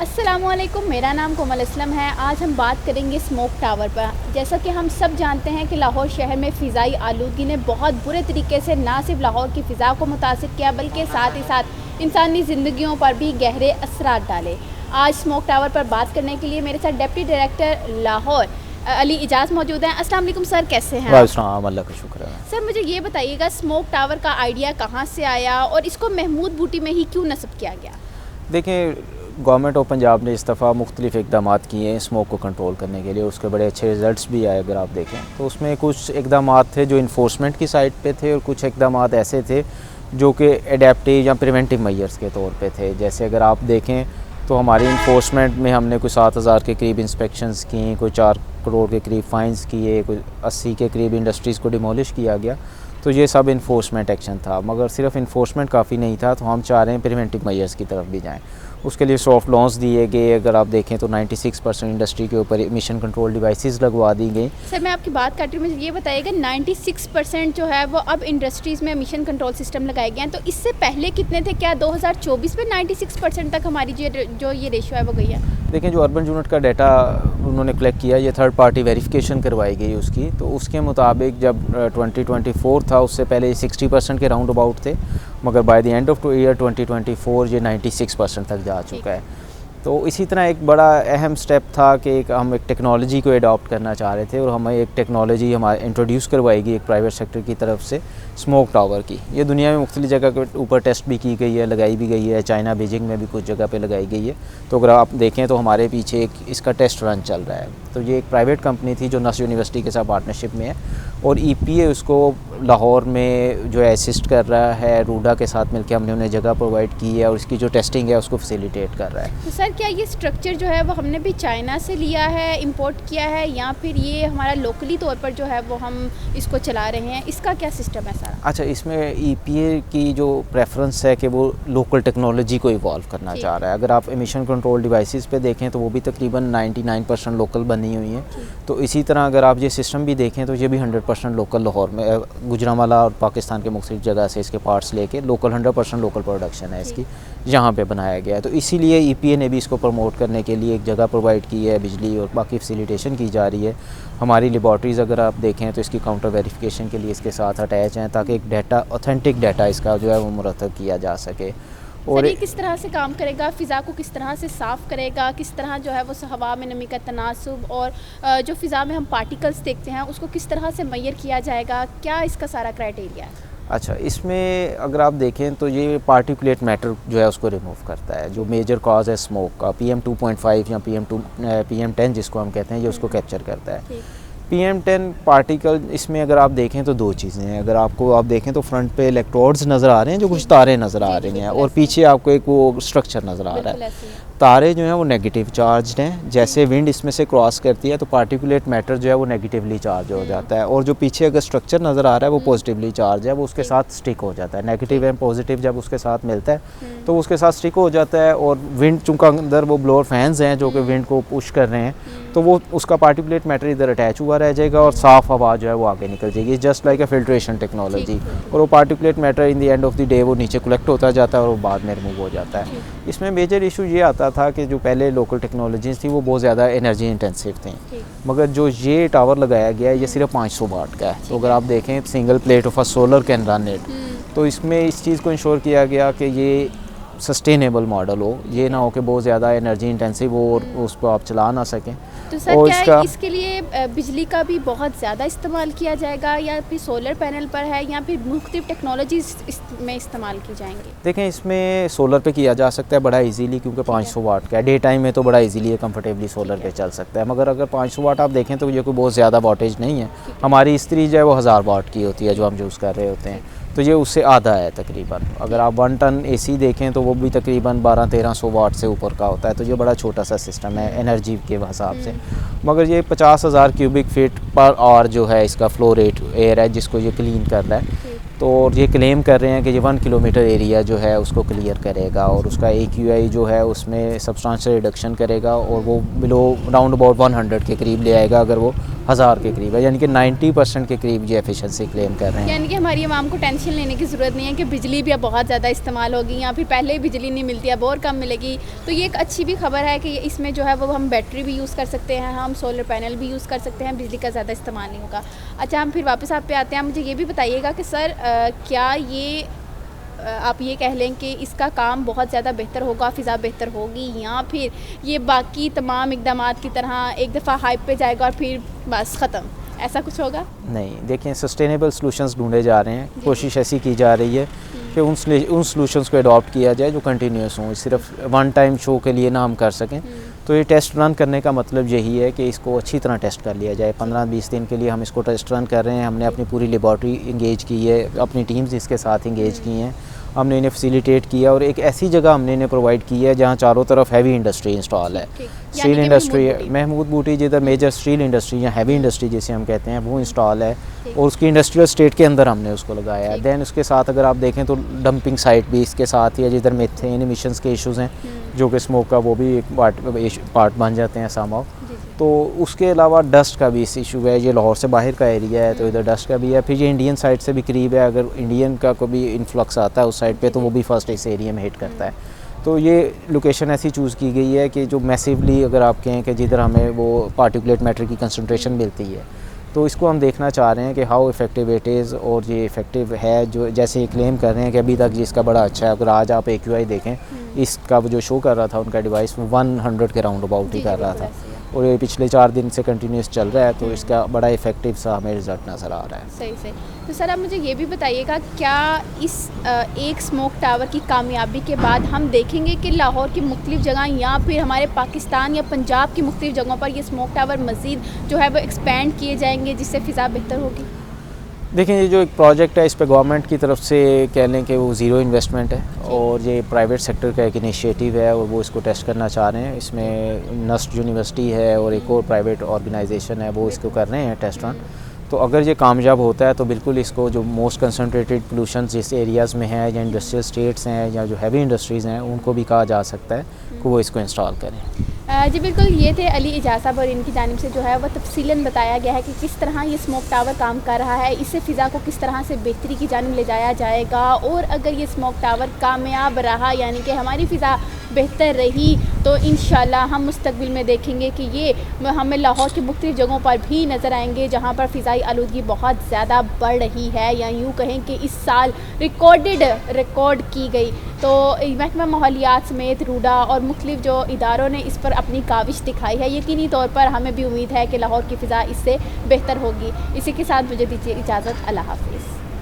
अस्सलामुअलैकुम, मेरा नाम कोमल असलम है। आज हम बात करेंगे स्मोक टावर पर। जैसा कि हम सब जानते हैं कि लाहौर शहर में फ़िज़ाई आलूदगी ने बहुत बुरे तरीके से ना सिर्फ लाहौर की फ़िज़ा को मुतासिर किया बल्कि साथ ही साथ इंसानी ज़िंदगियों पर भी गहरे असरात डाले। आज स्मोक टावर पर बात करने के लिए मेरे साथ डिप्टी डायरेक्टर लाहौर अली इजाज़ मौजूद हैं। अस्सलाम वालेकुम सर, कैसे हैं आप? अल्लाह का शुक्र है। सर मुझे ये बताइएगा, स्मोक टावर का आइडिया कहाँ से आया और इसको महमूद बूटी में ही क्यों नस्ब किया गया? देखें, गवर्नमेंट ऑफ पंजाब ने इस दफ़ा मुख्तलिफ़ इकदाम किए हैं स्मोक को कंट्रोल करने के लिए। उसके बड़े अच्छे रिज़ल्ट्स भी आए। अगर आप देखें तो उसमें कुछ इकदाम थे जो इन्फोर्समेंट की साइड पे थे और कुछ इकदाम ऐसे थे जो कि एडेप्टिव या प्रिवेंटिव मेजर्स के तौर पे थे। जैसे अगर आप देखें तो हमारी इन्फोर्समेंट में हमने कुछ 7,000 के करीब इंस्पेक्शंस किए, कोई 4 करोड़ के करीब फ़ाइन्स किए, कोई 80 के करीब इंडस्ट्रीज़ को डिमोलिश किया गया। तो ये सब इन्फोर्समेंट एक्शन था, मगर सिर्फ इन्फोर्समेंट काफ़ी नहीं था। तो हम चाह रहे हैं प्रिवेंटिव मेजर्स की तरफ भी जाएं। उसके लिए सॉफ्ट लॉन्स दिए गए। अगर आप देखें तो 96% इंडस्ट्री के ऊपर एमिशन कंट्रोल डिवाइसेस लगवा दी गई। सर मैं आपकी बात काट रही हूँ, मुझे ये बताइएगा 96% जो है वो अब इंडस्ट्रीज़ में एमिशन कंट्रोल सिस्टम लगाए गए हैं, तो इससे पहले कितने थे? क्या 2024 में 96% तक हमारी जो ये रेशियो है वो गई है? देखें, जो अर्बन यूनिट का डाटा उन्होंने कलेक्ट किया, ये थर्ड पार्टी वेरिफिकेशन करवाई गई उसकी, तो उसके मुताबिक जब 2024 था उससे पहले 60% के राउंड अबाउट थे, मगर by the end of year 2024 ये 96% तक जा चुका है। तो इसी तरह एक बड़ा अहम स्टेप था कि हम एक टेक्नोलॉजी को अडॉप्ट करना चाह रहे थे और हमें एक टेक्नोलॉजी हमारे इंट्रोड्यूस करवाई गई एक प्राइवेट सेक्टर की तरफ से, स्मोक टावर की। ये दुनिया में मुख्तलिफ जगह के ऊपर टेस्ट भी की गई है, लगाई भी गई है। चाइना बीजिंग में भी कुछ जगह पे लगाई गई है। तो अगर आप देखें तो हमारे पीछे एक इसका टेस्ट रन चल रहा है। तो ये एक प्राइवेट कंपनी थी जो नस्र यूनिवर्सिटी के साथ पार्टनरशिप में है और EPA उसको लाहौर में जो है असिस्ट कर रहा है। रूडा के साथ मिलकर हमने उन्हें जगह प्रोवाइड की है और इसकी जो टेस्टिंग है उसको फैसिलिटेट कर रहा है। तो सर क्या ये स्ट्रक्चर जो है वो हमने भी चाइना से लिया है, इंपोर्ट किया है, या फिर ये हमारा लोकली तौर पर जो है वो हम इसको चला रहे हैं? इसका क्या सिस्टम है सारा? अच्छा, इसमें EPA की जो प्रेफरेंस है कि वो लोकल टेक्नोलॉजी को इवॉल्व करना चाह रहा है। अगर आप एमिशन कंट्रोल डिवाइसेस पे देखें तो वो भी तकरीबन 99% लोकल बनी हुई हैं। तो इसी तरह अगर आप ये सिस्टम भी देखें तो ये भी 100% लोकल लाहौर में, गुजरांवाला और पाकिस्तान के मुख्तलिफ जगह से इसके पार्ट्स लेके लोकल 100% लोकल प्रोडक्शन है इसकी, यहाँ पे बनाया गया है। तो इसीलिए EPA ने भी इसको प्रमोट करने के लिए एक जगह प्रोवाइड की है, बिजली और बाकी फैसिलिटेशन की जा रही है। हमारी लेबॉर्ट्रीज़ अगर आप देखें तो इसकी काउंटर वेरिफिकेशन के लिए इसके साथ अटैच हैं ताकि एक डाटा, ऑथेंटिक डाटा इसका जो है वो मुरतब किया जा सके। और ये किस तरह से काम करेगा? फ़िज़ा को किस तरह से साफ़ करेगा? किस तरह जो है वो हवा में नमी का तनासुब और जो फ़िज़ा में हम पार्टिकल्स देखते हैं उसको किस तरह से मेजर किया जाएगा? क्या इसका सारा क्राइटेरिया है? अच्छा, इसमें अगर आप देखें तो ये पार्टिकुलेट मैटर जो है उसको रिमूव करता है। जो मेजर कॉज है स्मोक का, PM2.5 या PM10 जिसको हम कहते हैं, ये उसको कैप्चर करता है। PM10 पार्टिकल, इसमें अगर आप देखें तो दो चीज़ें हैं। अगर आप देखें तो फ्रंट पे इलेक्ट्रोड्स नज़र आ रहे हैं, जो कुछ तारे नज़र आ रही हैं, और पीछे आपको एक वो स्ट्रक्चर नज़र आ रहा है। तारे जो हैं वो नेगेटिव चार्ज्ड हैं। जैसे विंड इसमें से क्रॉस करती है तो पार्टिकुलेट मैटर जो है वो नेगेटिवली चार्ज हो जाता है, और जो पीछे अगर स्ट्रक्चर नज़र आ रहा है वो पॉजिटिवली चार्ज है, वो उसके साथ स्टिक हो जाता है। नेगेटिव एंड पॉजिटिव जब उसके साथ मिलता है तो उसके साथ स्टिक हो जाता है। और विंड, चूँकि अंदर वो ब्लोअर फैंस हैं जो कि विंड को पुश कर रहे हैं, तो वो उसका पार्टिकुलेट मैटर इधर अटैच हुआ रह जाएगा और साफ़ हवा जो है वो आगे निकल जाएगी, just like a filtration technology. और वो particulate matter in the end of the day वो नीचे कलेक्ट होता जाता है और वो बाद में रिमूव हो जाता है। इसमें मेजर इशू ये आता था कि जो पहले लोकल टेक्नोलॉजीज़ थी वो बहुत ज़्यादा एनर्जी इंटेंसिव थी, मगर जो ये टावर लगाया गया है ये सिर्फ 500 वाट का है। तो अगर आप देखें single plate of a solar can run it, तो इसमें इस चीज़ को इंश्योर किया गया कि ये सस्टेनेबल मॉडल हो, ये ना हो कि बहुत ज़्यादा एनर्जी इंटेंसिव हो और उसको आप चला ना सकें। तो सर क्या इसके लिए बिजली का भी बहुत ज़्यादा इस्तेमाल किया जाएगा, या फिर सोलर पैनल पर है, या फिर मुख्तलिफ टेक्नोलॉजीज़ में इस्तेमाल की जाएंगी? देखें, इसमें सोलर पे किया जा सकता है बड़ा इजीली, क्योंकि 500 वाट का है। डे टाइम में तो बड़ा इजीली कंफर्टेबली सोलर पे चल सकता है, मगर अगर 500 वाट आप देखें तो ये कोई बहुत ज़्यादा वाटेज नहीं है। हमारी इस्त्री जो है वो 1000 वाट की होती है जो हम यूज़ कर रहे होते हैं, तो ये उससे आधा है तकरीबन। अगर आप 1 टन AC देखें तो वो भी तकरीबन 1200-1300 वाट से ऊपर का होता है। तो ये बड़ा छोटा सा सिस्टम है एनर्जी के हिसाब से, मगर ये 50,000 क्यूबिक फीट पर आवर जो है इसका फ्लो रेट एयर है जिसको ये क्लीन कर रहा है। तो ये क्लेम कर रहे हैं कि ये 1 किलोमीटर एरिया जो है उसको क्लियर करेगा और उसका AQI जो है उसमें सब्सटेंशियल रिडक्शन करेगा और वो बिलो राउंड अबाउट 100 के करीब ले आएगा अगर वो 1000 के करीब है, यानी कि 90% के करीब ये एफिशिएंसी क्लेम कर रहे हैं। यानी कि हमारी आवाम को टेंशन लेने की ज़रूरत नहीं है कि बिजली भी अब बहुत ज़्यादा इस्तेमाल होगी या फिर पहले ही बिजली नहीं मिलती, अब और कम मिलेगी। तो ये एक अच्छी भी खबर है कि इसमें जो है वो हम बैटरी भी यूज़ कर सकते हैं, हम सोलर पैनल भी यूज़ कर सकते हैं, बिजली का ज़्यादा इस्तेमाल नहीं होगा। अच्छा, हम फिर वापस आप पे आते हैं। मुझे ये भी बताइएगा कि सर क्या ये आप ये कह लें कि इसका काम बहुत ज़्यादा बेहतर होगा, फ़िज़ा बेहतर होगी, या फिर ये बाकी तमाम इक़दामात की तरह एक दफ़ा हाइप पे जाएगा और फिर बस ख़त्म, ऐसा कुछ होगा? नहीं, देखें सस्टेनेबल सॉल्यूशंस ढूंढे जा रहे हैं, कोशिश ऐसी की जा रही है कि उन सॉल्यूशंस को अडॉप्ट किया जाए जो कंटिन्यूस हों, सिर्फ वन टाइम शो के लिए ना हम कर सकें। तो ये टेस्ट रन करने का मतलब यही है कि इसको अच्छी तरह टेस्ट कर लिया जाए। 15-20 दिन के लिए हम इसको टेस्ट रन कर रहे हैं। हमने अपनी पूरी लेबॉर्ट्री इंगेज की है, अपनी टीम्स इसके साथ इंगेज की हैं, हमने इन्हें फैसिलिटेट किया और एक ऐसी जगह हमने इन्हें प्रोवाइड की है जहाँ चारों तरफ हैवी इंडस्ट्री इंस्टॉल है। स्टील इंडस्ट्री, महमूद बूटी जिधर मेजर स्टील इंडस्ट्री या हैवी इंडस्ट्री जिसे हम कहते हैं वो इंस्टॉल है, और उसकी इंडस्ट्रियल स्टेट के अंदर हमने उसको लगाया है। दैन उसके साथ अगर आप देखें तो डंपिंग साइट भी इसके साथ ही है, जिधर मीथेन एमिशंस के इश्यूज़ हैं जो कि स्मोक का वो भी एक पार्ट बन जाते हैं समहाउ। तो उसके अलावा डस्ट का भी इस इशू है, ये लाहौर से बाहर का एरिया है तो इधर डस्ट का भी है। फिर ये इंडियन साइड से भी करीब है, अगर इंडियन का कोई भी इन्फ्लक्स आता है उस साइड पे तो वो भी फर्स्ट इस एरिया में हिट करता है। तो ये लोकेशन ऐसी चूज़ की गई है कि जो मैसिवली अगर आप कहें कि जिधर हमें वो पार्टिकुलेट मैटर की कंसनट्रेशन मिलती है, तो इसको हम देखना चाह रहे हैं कि हाउ इफ़ेक्टिव इट इज़, और ये इफ़ेक्टिव है जो जैसे ये क्लेम कर रहे हैं कि अभी तक जिसका बड़ा अच्छा है। अगर आज आप AQI देखें, इसका जो शो कर रहा था उनका डिवाइस 100 के राउंड अबाउट ही कर रहा था, और ये पिछले 4 दिन से कंटिन्यूस चल रहा है, तो इसका बड़ा इफ़ेक्टिव सा हमें रिज़ल्ट नज़र आ रहा है। सही। तो सर आप मुझे ये भी बताइएगा, क्या इस एक स्मोक टावर की कामयाबी के बाद हम देखेंगे कि लाहौर की मुख्तलिफ़ जगह या फिर हमारे पाकिस्तान या पंजाब की मुख्तलिफ़ जगहों पर ये स्मोक टावर मज़ीद जो है वो एक्सपेंड किए जाएंगे जिससे फ़िज़ा बेहतर होगी? देखें, ये जो एक प्रोजेक्ट है इस पे गवर्नमेंट की तरफ से कह लें कि वो ज़ीरो इन्वेस्टमेंट है, और ये प्राइवेट सेक्टर का एक इनिशिएटिव है और वो इसको टेस्ट करना चाह रहे हैं। इसमें नस्ट यूनिवर्सिटी है और एक और प्राइवेट ऑर्गेनाइजेशन है, वो इसको कर रहे हैं टेस्ट रन। तो अगर ये कामयाब होता है तो बिल्कुल इसको जो मोस्ट कंसनट्रेटेड पोल्यूशन जिस एरियाज़ में है या इंडस्ट्रियल स्टेट्स हैं या जो हैवी इंडस्ट्रीज़ हैं उनको भी कहा जा सकता है कि वो इसको इंस्टॉल करें। जी बिल्कुल, ये थे अली एजाज साहब, और इनकी जानिब से जो है वह तफसीलन बताया गया है कि किस तरह ये स्मोक टावर काम कर रहा है, इससे फ़िज़ा को किस तरह से बेहतरी की जानिब ले जाया जाएगा, और अगर ये स्मोक टावर कामयाब रहा यानी कि हमारी फ़िज़ा बेहतर रही तो इंशाल्लाह हम मुस्तकबिल में देखेंगे कि ये हमें लाहौर की मुख्तलिफ़ जगहों पर भी नज़र आएंगे जहाँ पर फ़िज़ाई आलूदगी बहुत ज़्यादा बढ़ रही है, या यूँ कहें कि इस साल रिकॉर्ड की गई। तो महकमा माहौलियात समेत रूडा और मुख्तलिफ़ जो इदारों ने इस पर अपनी काविश दिखाई है, यकीनी तौर पर हमें भी उम्मीद है कि लाहौर की फ़िज़ा इससे बेहतर होगी। इसी के साथ मुझे दीजिए इजाज़त, अल्लाह हाफ़िज़।